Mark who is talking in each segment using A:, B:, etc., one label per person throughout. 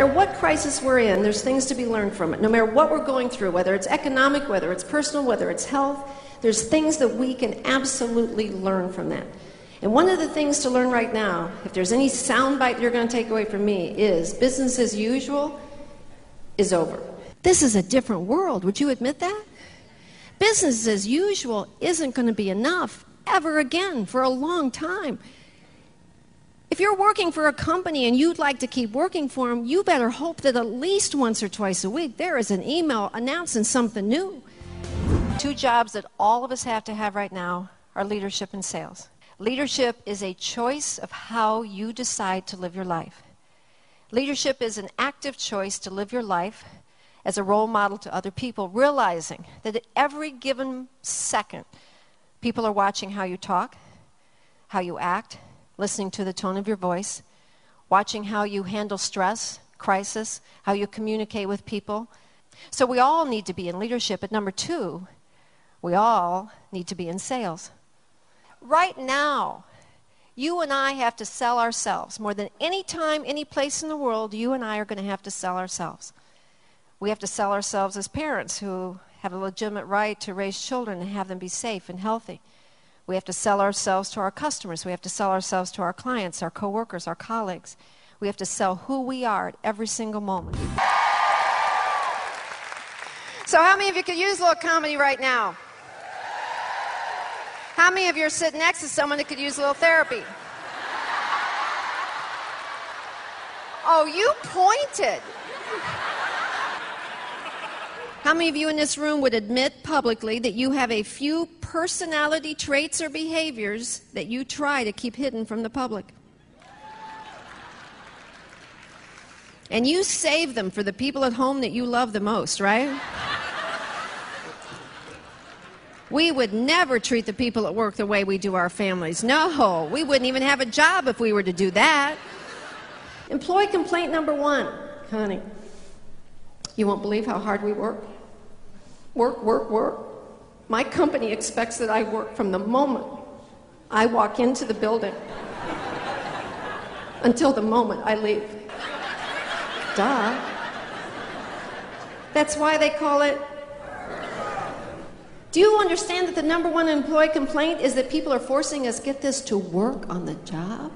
A: matter what crisis we're in, there's things to be learned from it. No matter what we're going through, whether it's economic, whether it's personal, whether it's health, there's things that we can absolutely learn from that. And one of the things to learn right now, if there's any soundbite you're going to take away from me, is business as usual is over. This is a different world. Would you admit that? Business as usual isn't going to be enough ever again for a long time. If you're working for a company and you'd like to keep working for them, you better hope that at least once or twice a week there is an email announcing something new. Two jobs that all of us have to have right now are leadership and sales. Leadership is a choice of how you decide to live your life. Leadership is an active choice to live your life as a role model to other people, realizing that at every given second, people are watching how you talk, how you act, listening to the tone of your voice, watching how you handle stress, crisis, how you communicate with people. So we all need to be in leadership. But number two, we all need to be in sales. Right now, you and I have to sell ourselves. More than any time, any place in the world, you and I are going to have to sell ourselves. We have to sell ourselves as parents who have a legitimate right to raise children and have them be safe and healthy. We have to sell ourselves to our customers. We have to sell ourselves to our clients, our coworkers, our colleagues. We have to sell who we are at every single moment. So how many of you could use a little comedy right now? How many of you are sitting next to someone that could use a little therapy? Oh, you pointed. How many of you in this room would admit publicly that you have a few personality traits or behaviors that you try to keep hidden from the public? And you save them for the people at home that you love the most, right? We would never treat the people at work the way we do our families. No, we wouldn't even have a job if we were to do that. Employee complaint number one, Connie. You won't believe how hard we work. Work, work, work. My company expects that I work from the moment I walk into the building until the moment I leave. Duh. That's why they call it. Do you understand that the number one employee complaint is that people are forcing us, get this, to work on the job?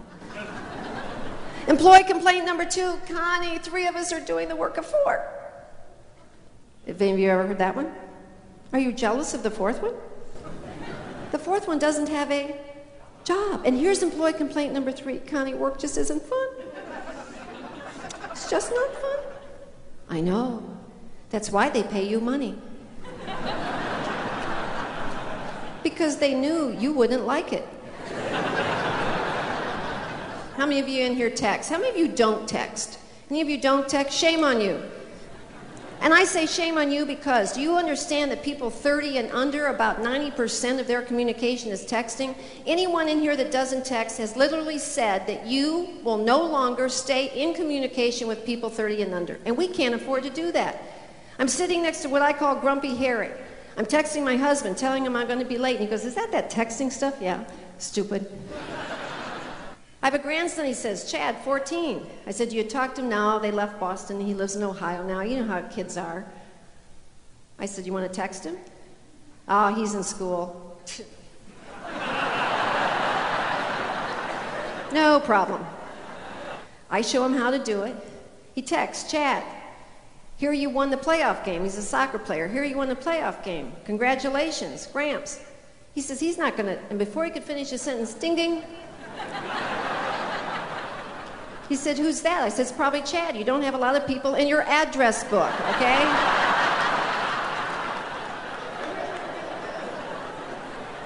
A: Employee complaint number two, Connie, 3 of us are doing the work of 4. Have any of you ever heard that one? Are you jealous of the 4th one? The 4th one doesn't have a job. And here's employee complaint number 3, Connie, work just isn't fun. It's just not fun. I know. That's why they pay you money. Because they knew you wouldn't like it. How many of you in here text? How many of you don't text? Any of you don't text? Shame on you. And I say shame on you because do you understand that people 30 and under, about 90% of their communication is texting? Anyone in here that doesn't text has literally said that you will no longer stay in communication with people 30 and under. And we can't afford to do that. I'm sitting next to what I call Grumpy Harry. I'm texting my husband, telling him I'm going to be late. And he goes, is that texting stuff? Yeah, stupid. I have a grandson, he says, Chad, 14. I said, you talked to him? No, they left Boston. He lives in Ohio now. You know how kids are. I said, you want to text him? Oh, he's in school. No problem. I show him how to do it. He texts, Chad, here you won the playoff game. He's a soccer player. Here you won the playoff game. Congratulations, Gramps. He says he's not going to, and before he could finish his sentence, ding, ding. He said, who's that? I said, it's probably Chad. You don't have a lot of people in your address book, okay?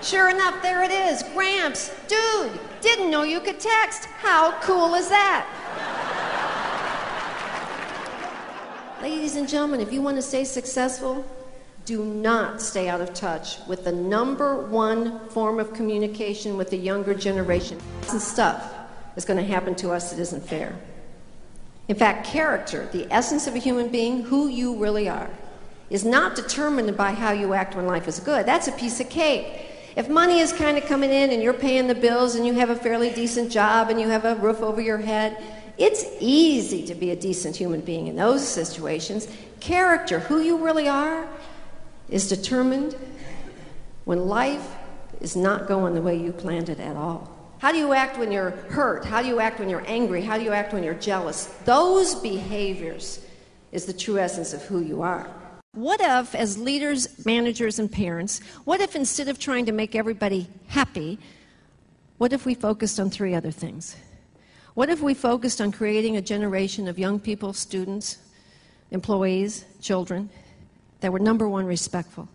A: Sure enough, there it is. Gramps, dude, didn't know you could text. How cool is that? Ladies and gentlemen, if you want to stay successful, do not stay out of touch with the number one form of communication with the younger generation. Some stuff is going to happen to us that isn't fair. In fact, character, the essence of a human being, who you really are, is not determined by how you act when life is good. That's a piece of cake. If money is kind of coming in and you're paying the bills and you have a fairly decent job and you have a roof over your head, It's easy to be a decent human being in those situations. Character, who you really are, is determined when life is not going the way you planned it at all. How do you act when you're hurt? How do you act when you're angry? How do you act when you're jealous? Those behaviors is the true essence of who you are. What if, as leaders, managers, and parents, what if instead of trying to make everybody happy, what if we focused on 3 other things? What if we focused on creating a generation of young people, students, employees, children, that were, number 1, respectful?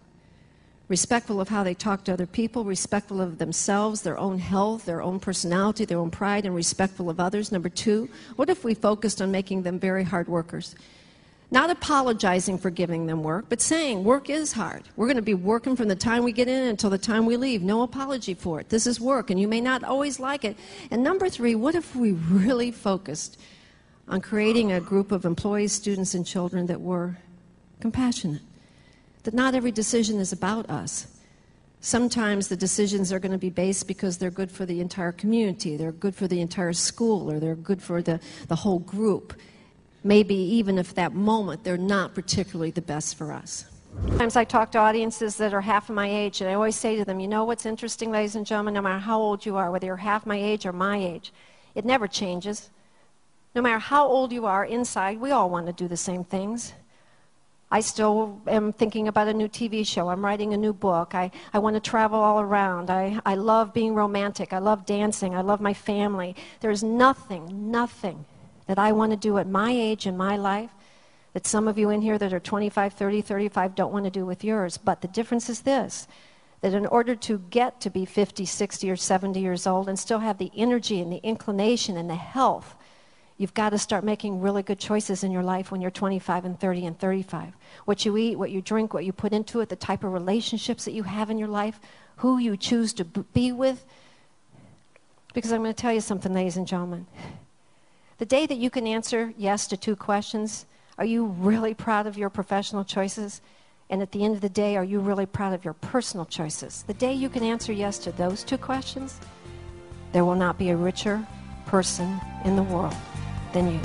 A: Respectful of how they talk to other people, respectful of themselves, their own health, their own personality, their own pride, and respectful of others. Number 2, what if we focused on making them very hard workers? Not apologizing for giving them work, but saying work is hard. We're going to be working from the time we get in until the time we leave. No apology for it. This is work, and you may not always like it. And number 3, what if we really focused on creating a group of employees, students, and children that were compassionate? That not every decision is about us. Sometimes the decisions are going to be based because they're good for the entire community, they're good for the entire school, or they're good for the whole group. Maybe even if that moment they're not particularly the best for us. Sometimes I talk to audiences that are half of my age, and I always say to them, you know what's interesting, ladies and gentlemen, no matter how old you are, whether you're half my age or my age, it never changes. No matter how old you are, inside, we all want to do the same things. I still am thinking about a new TV show. I'm writing a new book. I want to travel all around. I love being romantic. I love dancing. I love my family. There's nothing that I want to do at my age in my life that some of you in here that are 25, 30, 35 don't want to do with yours. But the difference is this, that in order to get to be 50, 60, or 70 years old and still have the energy and the inclination and the health, you've got to start making really good choices in your life when you're 25 and 30 and 35. What you eat, what you drink, what you put into it, the type of relationships that you have in your life, who you choose to be with. Because I'm going to tell you something, ladies and gentlemen. The day that you can answer yes to 2 questions, are you really proud of your professional choices? And at the end of the day, are you really proud of your personal choices? The day you can answer yes to those 2 questions, there will not be a richer person in the world than you.